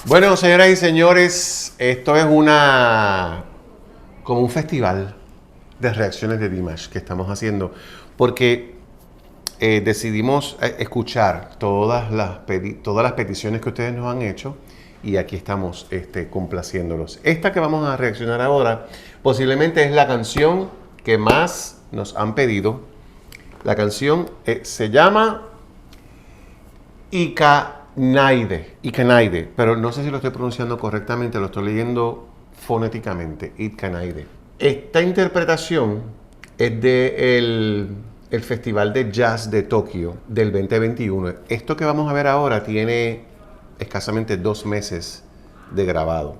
Bueno, señoras y señores, esto es como un festival de reacciones de Dimash que estamos haciendo, porque decidimos escuchar todas las peticiones que ustedes nos han hecho y aquí estamos complaciéndolos. Esta que vamos a reaccionar ahora posiblemente es la canción que más nos han pedido. La canción se llama Ikanaide, pero no sé si lo estoy pronunciando correctamente, lo estoy leyendo fonéticamente, Ikanaide. Esta interpretación es del el Festival de Jazz de Tokio del 2021. Esto que vamos a ver ahora tiene escasamente 2 meses de grabado.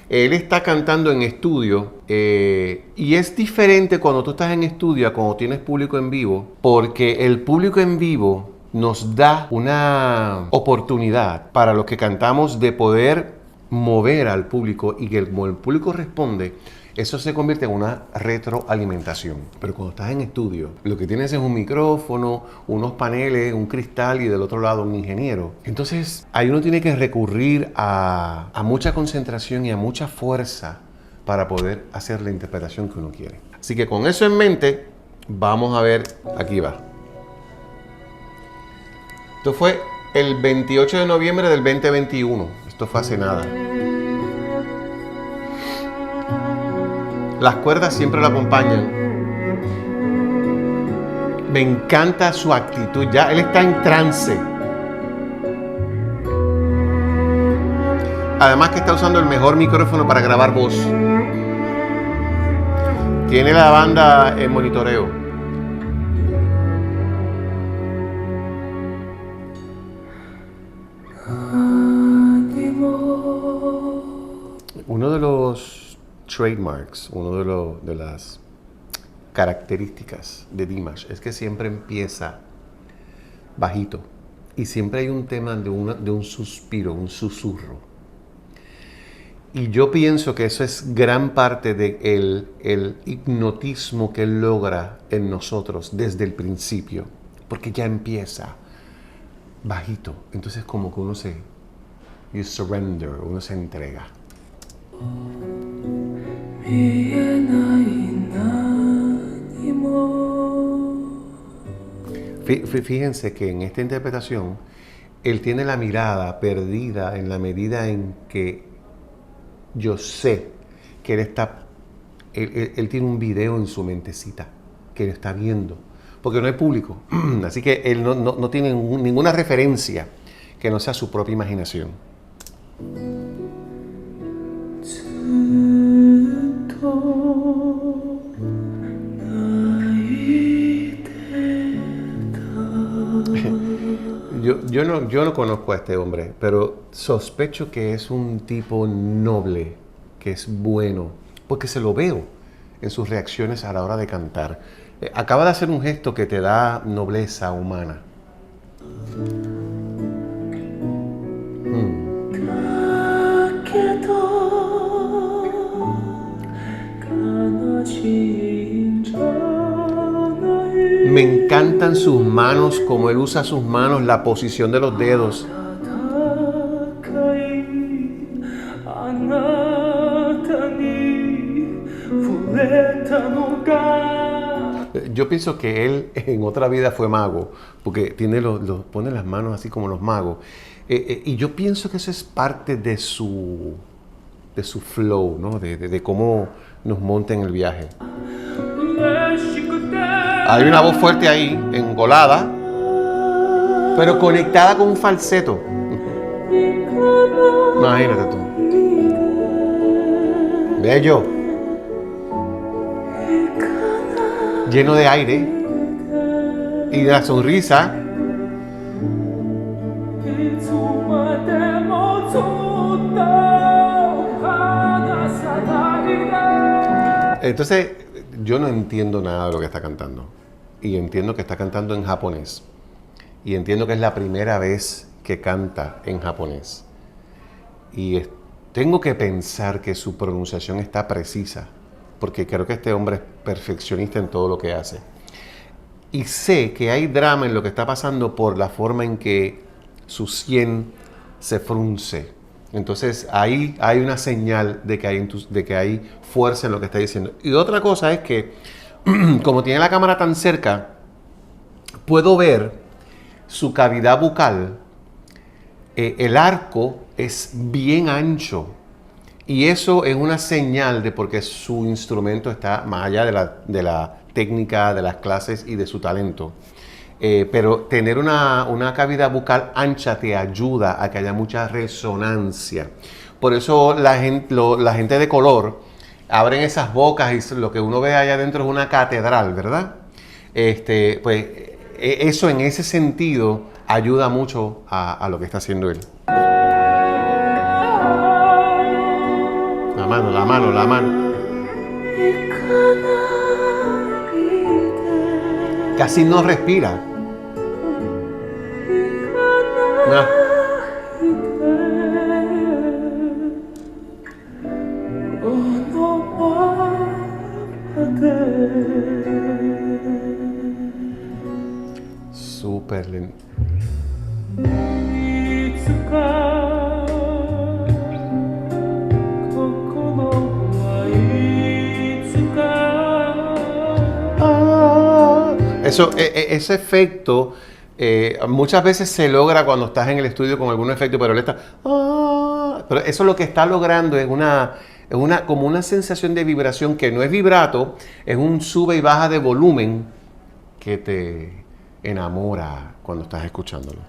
Él está cantando en estudio y es diferente cuando tú estás en estudio a cuando tienes público en vivo, porque el público en vivo nos da una oportunidad para los que cantamos de poder mover al público y que como el público responde, eso se convierte en una retroalimentación. Pero cuando estás en estudio, lo que tienes es un micrófono, unos paneles, un cristal y del otro lado un ingeniero. Entonces, ahí uno tiene que recurrir a mucha concentración y a mucha fuerza para poder hacer la interpretación que uno quiere. Así que con eso en mente, vamos a ver, aquí va. Esto fue el 28 de noviembre del 2021. Esto fue hace nada. Las cuerdas siempre lo acompañan. Me encanta su actitud. Ya él está en trance. Además que está usando el mejor micrófono para grabar voz. Tiene la banda en monitoreo. Uno de los trademarks, de las características de Dimash es que siempre empieza bajito y siempre hay un tema de un suspiro, un susurro. Y yo pienso que eso es gran parte del el hipnotismo que él logra en nosotros desde el principio, porque ya empieza bajito. Entonces como que you surrender, uno se entrega. Fíjense que en esta interpretación él tiene la mirada perdida en la medida en que yo sé que él tiene un video en su mentecita que él está viendo, porque no hay público, así que él no tiene ninguna referencia que no sea su propia imaginación. Yo no conozco a este hombre, pero sospecho que es un tipo noble, que es bueno, porque se lo veo en sus reacciones a la hora de cantar. Acaba de hacer un gesto que te da nobleza humana. Me encantan sus manos, como él usa sus manos, la posición de los dedos. Yo pienso que él en otra vida fue mago, porque pone las manos así como los magos. Y yo pienso que eso es parte de su flow, ¿no? De cómo nos monta en el viaje. Hay una voz fuerte ahí, engolada, pero conectada con un falseto. Imagínate tú. Bello. Lleno de aire y de la sonrisa. Entonces, yo no entiendo nada de lo que está cantando. Y entiendo que está cantando en japonés. Y entiendo que es la primera vez que canta en japonés. Y tengo que pensar que su pronunciación está precisa, porque creo que este hombre es perfeccionista en todo lo que hace. Y sé que hay drama en lo que está pasando por la forma en que su sien se frunce Entonces ahí hay una señal de que hay fuerza en lo que está diciendo. Y otra cosa es que, como tiene la cámara tan cerca, puedo ver su cavidad bucal. El arco es bien ancho. Y eso es una señal de porque su instrumento está más allá de la técnica, de las clases y de su talento. Pero tener una cavidad bucal ancha te ayuda a que haya mucha resonancia. Por eso la gente de color abren esas bocas y lo que uno ve allá adentro es una catedral, ¿verdad? Pues eso en ese sentido ayuda mucho a lo que está haciendo él. La mano. Casi no respira. Ah. Súper lento. Ese efecto muchas veces se logra cuando estás en el estudio con algún efecto, pero él está... pero eso lo que está logrando es como una sensación de vibración que no es vibrato, es un sube y baja de volumen que te enamora cuando estás escuchándolo.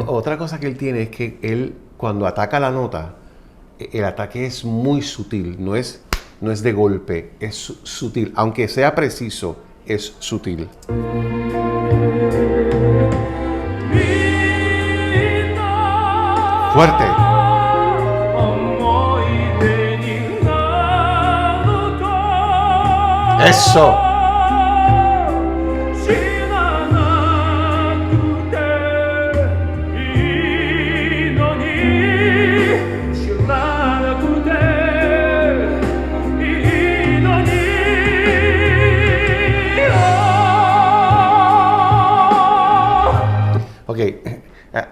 Otra cosa que él tiene es que él, cuando ataca la nota, el ataque es muy sutil, no es de golpe, es sutil. Aunque sea preciso, es sutil. Fuerte. Eso. Ok,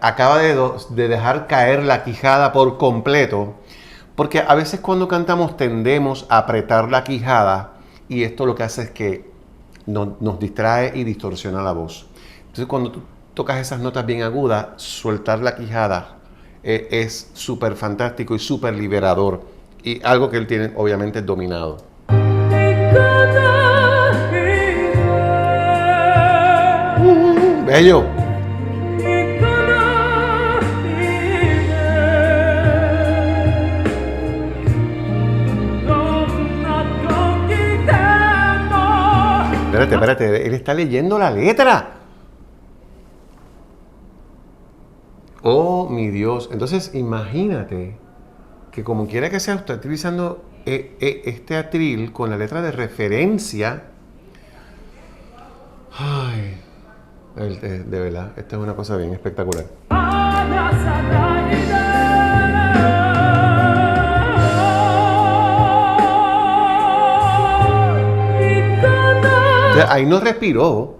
acaba de dejar caer la quijada por completo, porque a veces cuando cantamos tendemos a apretar la quijada y esto lo que hace es que nos distrae y distorsiona la voz. Entonces cuando tú tocas esas notas bien agudas, soltar la quijada es súper fantástico y súper liberador, y algo que él tiene obviamente dominado. Bello. Espérate, él está leyendo la letra. Oh, mi Dios. Entonces, imagínate que como quiera que sea, usted está utilizando este atril con la letra de referencia. Ay, de verdad, esta es una cosa bien espectacular. Ahí no respiró. O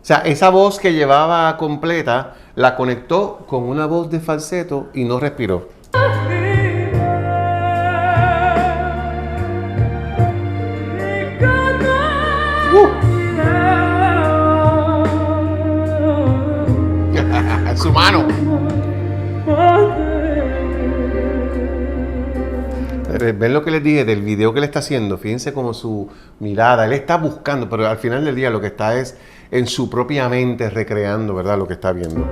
sea, esa voz que llevaba completa la conectó con una voz de falseto y no respiró. Su mano. ¿Ven lo que les dije del video que le está haciendo? Fíjense como su mirada, él está buscando, pero al final del día lo que está es en su propia mente recreando, ¿verdad? Lo que está viendo.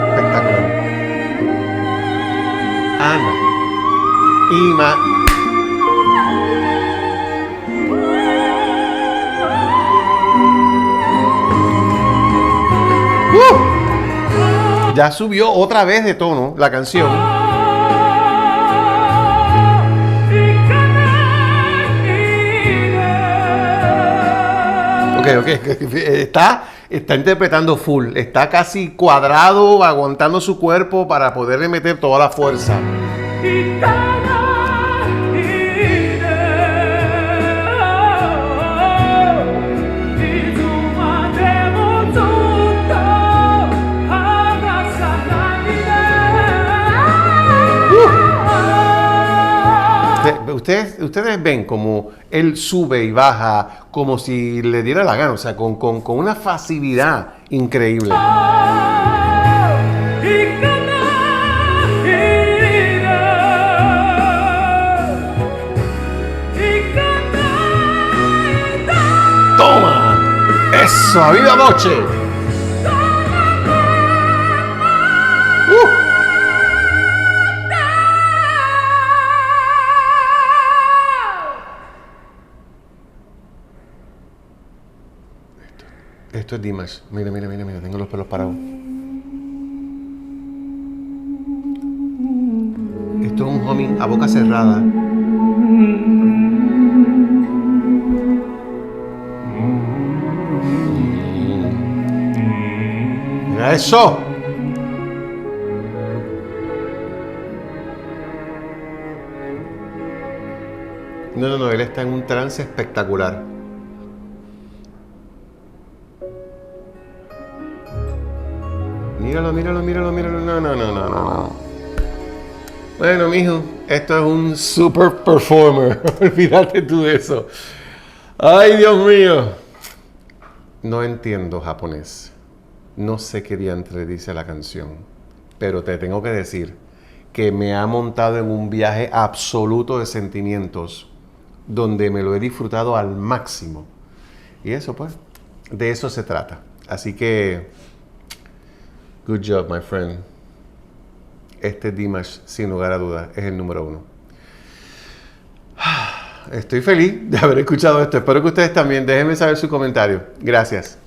Espectacular. Ana. Ima. Ya subió otra vez de tono la canción. Ok. Está interpretando full. Está casi cuadrado, aguantando su cuerpo para poderle meter toda la fuerza. Ustedes ven como él sube y baja como si le diera la gana, o sea, con una facilidad increíble. ¡Toma! ¡Eso! ¡A viva noche! Esto es Dimash. Mira, tengo los pelos parados. Esto es un humming a boca cerrada. ¡Mira eso! No, él está en un trance espectacular. Míralo. No. Bueno, mijo, esto es un super performer. Olvídate tú de eso. Ay, Dios mío. No entiendo japonés. No sé qué diantre dice la canción. Pero te tengo que decir que me ha montado en un viaje absoluto de sentimientos donde me lo he disfrutado al máximo. Y eso, pues, de eso se trata. Así que, good job, my friend. Este Dimash, sin lugar a dudas, es el número 1. Estoy feliz de haber escuchado esto. Espero que ustedes también. Déjenme saber su comentario. Gracias.